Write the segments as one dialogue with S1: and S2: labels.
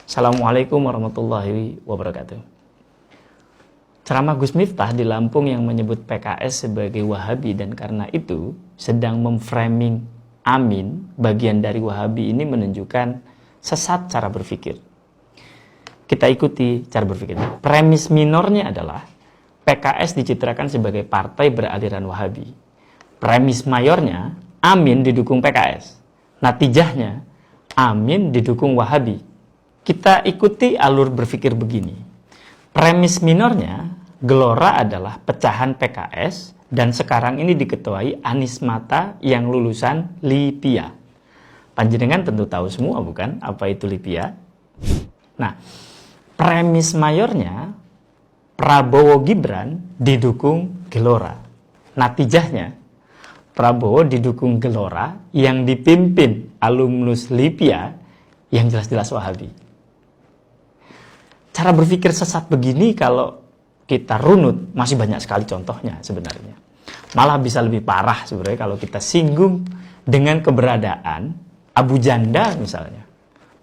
S1: Assalamualaikum warahmatullahi wabarakatuh. Ceramah Gus Miftah di Lampung yang menyebut PKS sebagai Wahabi dan karena itu sedang memframing Amin, bagian dari Wahabi ini menunjukkan sesat cara berpikir. Kita ikuti cara berpikir. Premis minornya adalah PKS dicitrakan sebagai partai beraliran Wahabi. Premis mayornya, Amin didukung PKS. Natijahnya, Amin didukung Wahabi. Kita ikuti alur berpikir begini. Premis minornya, Gelora adalah pecahan PKS dan sekarang ini diketuai Anies Mata yang lulusan LIPIA. Panjenengan tentu tahu semua bukan apa itu LIPIA? Nah, premis mayornya Prabowo Gibran didukung Gelora. Natijahnya Prabowo didukung Gelora yang dipimpin alumnus LIPIA yang jelas-jelas Wahabi. Cara berpikir sesat begini kalau kita runut masih banyak sekali contohnya sebenarnya. Malah bisa lebih parah sebenarnya kalau kita singgung dengan keberadaan Abu Janda misalnya,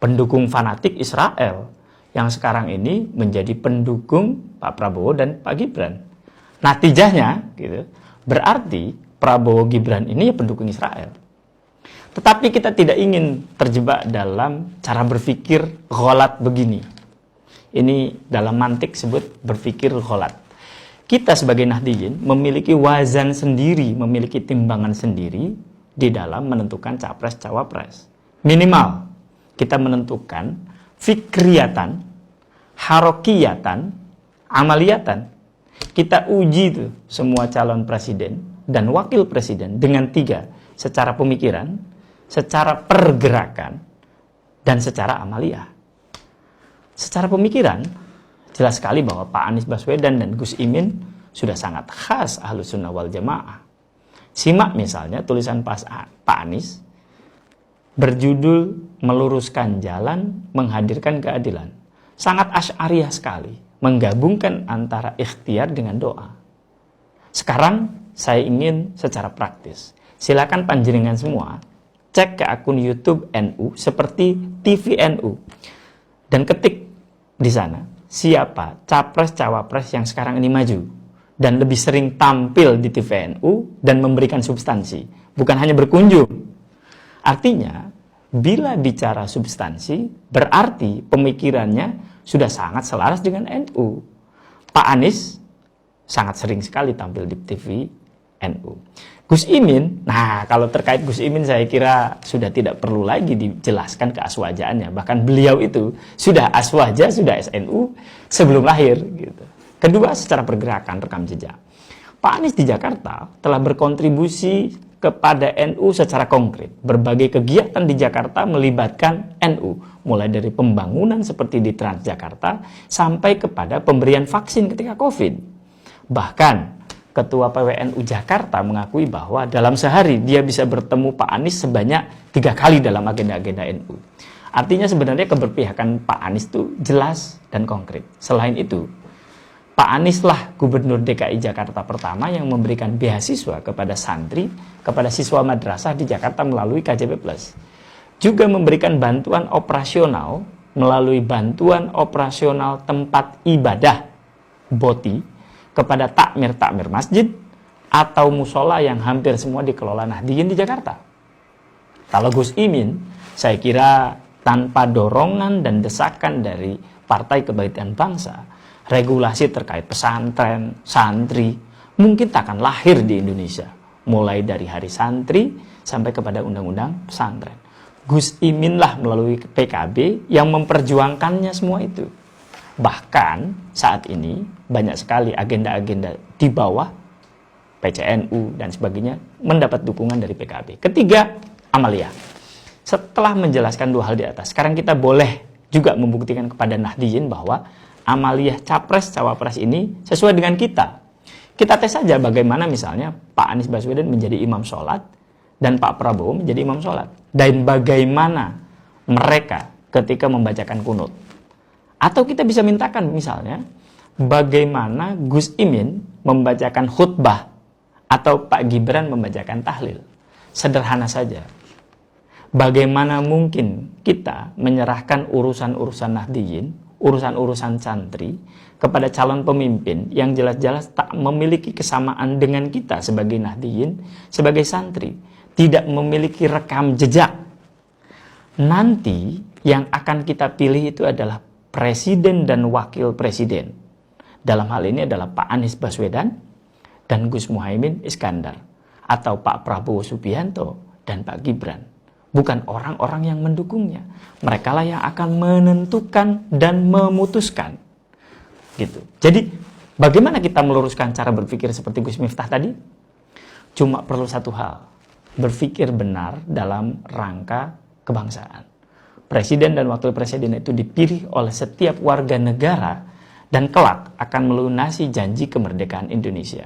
S1: pendukung fanatik Israel yang sekarang ini menjadi pendukung Pak Prabowo dan Pak Gibran. Natijahnya gitu, berarti Prabowo Gibran ini ya pendukung Israel. Tetapi kita tidak ingin terjebak dalam cara berpikir gholat begini. Ini dalam mantik sebut berpikir gholat. Kita sebagai Nahdiyin memiliki wazan sendiri, memiliki timbangan sendiri di dalam menentukan capres-cawapres. Minimal kita menentukan fikriyatan, harokiyatan, amaliyatan. Kita uji tuh semua calon presiden dan wakil presiden dengan 3, secara pemikiran, secara pergerakan, dan secara amaliyah. Secara pemikiran, jelas sekali bahwa Pak Anies Baswedan dan Gus Imin sudah sangat khas Ahlus Sunnah wal Jamaah. Simak misalnya tulisan Pak Anies berjudul Meluruskan Jalan Menghadirkan Keadilan. Sangat asy'ariyah sekali, menggabungkan antara ikhtiar dengan doa. Sekarang saya ingin secara praktis. Silakan panjenengan semua cek ke akun YouTube NU seperti TV NU dan ketik di sana siapa capres-cawapres yang sekarang ini maju dan lebih sering tampil di TV NU dan memberikan substansi, bukan hanya berkunjung. Artinya, bila bicara substansi, berarti pemikirannya sudah sangat selaras dengan NU. Pak Anies sangat sering sekali tampil di TV NU. Gus Imin, nah kalau terkait Gus Imin saya kira sudah tidak perlu lagi dijelaskan keaswajaannya. Bahkan beliau itu sudah aswaja, sudah SNU sebelum lahir. Gitu. Kedua, secara pergerakan rekam jejak. Pak Anies di Jakarta telah berkontribusi kepada NU secara konkret. Berbagai kegiatan di Jakarta melibatkan NU. Mulai dari pembangunan seperti di Transjakarta sampai kepada pemberian vaksin ketika COVID. Bahkan Ketua PWNU Jakarta mengakui bahwa dalam sehari dia bisa bertemu Pak Anies sebanyak 3 kali dalam agenda-agenda NU. Artinya sebenarnya keberpihakan Pak Anies itu jelas dan konkret. Selain itu, Pak Anies lah Gubernur DKI Jakarta pertama yang memberikan beasiswa kepada santri, kepada siswa madrasah di Jakarta melalui KJP+. Juga memberikan bantuan operasional melalui bantuan operasional tempat ibadah, BOTI, kepada takmir-takmir masjid atau musola yang hampir semua dikelola Nahdiyin di Jakarta. Kalau Gus Imin, saya kira tanpa dorongan dan desakan dari Partai Kebangkitan Bangsa, regulasi terkait pesantren, santri, mungkin tak akan lahir di Indonesia. Mulai dari hari santri sampai kepada undang-undang pesantren. Gus Imin lah melalui PKB yang memperjuangkannya semua itu. Bahkan saat ini banyak sekali agenda-agenda di bawah PCNU dan sebagainya mendapat dukungan dari PKB. Ketiga, amaliyah. Setelah menjelaskan 2 hal di atas, sekarang kita boleh juga membuktikan kepada Nahdiyin bahwa amaliyah capres-cawapres ini sesuai dengan kita. Kita tes saja bagaimana misalnya Pak Anies Baswedan menjadi imam sholat dan Pak Prabowo menjadi imam sholat. Dan bagaimana mereka ketika membacakan kunut. Atau kita bisa mintakan misalnya, bagaimana Gus Imin membacakan khutbah atau Pak Gibran membacakan tahlil. Sederhana saja. Bagaimana mungkin kita menyerahkan urusan-urusan Nahdliyin, urusan-urusan santri kepada calon pemimpin yang jelas-jelas tak memiliki kesamaan dengan kita sebagai Nahdliyin, sebagai santri, tidak memiliki rekam jejak. Nanti yang akan kita pilih itu adalah presiden dan wakil presiden. Dalam hal ini adalah Pak Anies Baswedan dan Gus Muhaimin Iskandar, atau Pak Prabowo Subianto dan Pak Gibran. Bukan orang-orang yang mendukungnya. Mereka lah yang akan menentukan dan memutuskan. Gitu. Jadi, bagaimana kita meluruskan cara berpikir seperti Gus Miftah tadi? Cuma perlu satu hal. Berpikir benar dalam rangka kebangsaan. Presiden dan wakil presiden itu dipilih oleh setiap warga negara dan kelak akan melunasi janji kemerdekaan Indonesia.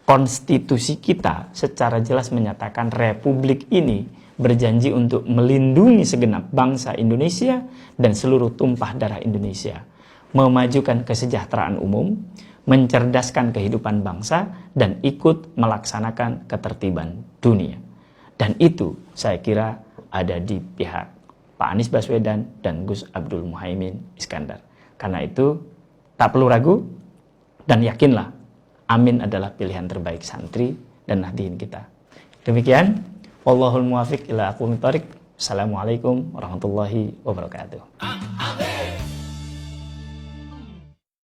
S1: Konstitusi kita secara jelas menyatakan republik ini berjanji untuk melindungi segenap bangsa Indonesia dan seluruh tumpah darah Indonesia, memajukan kesejahteraan umum, mencerdaskan kehidupan bangsa, dan ikut melaksanakan ketertiban dunia. Dan itu saya kira ada di pihak Pak Anies Baswedan dan Gus Abdul Muhaimin Iskandar. Karena itu tak perlu ragu dan yakinlah Amin adalah pilihan terbaik santri dan Nahdliyin kita. Demikian. Wallahul muwafiq ila aqwamit thoriq. Assalamualaikum warahmatullahi wabarakatuh.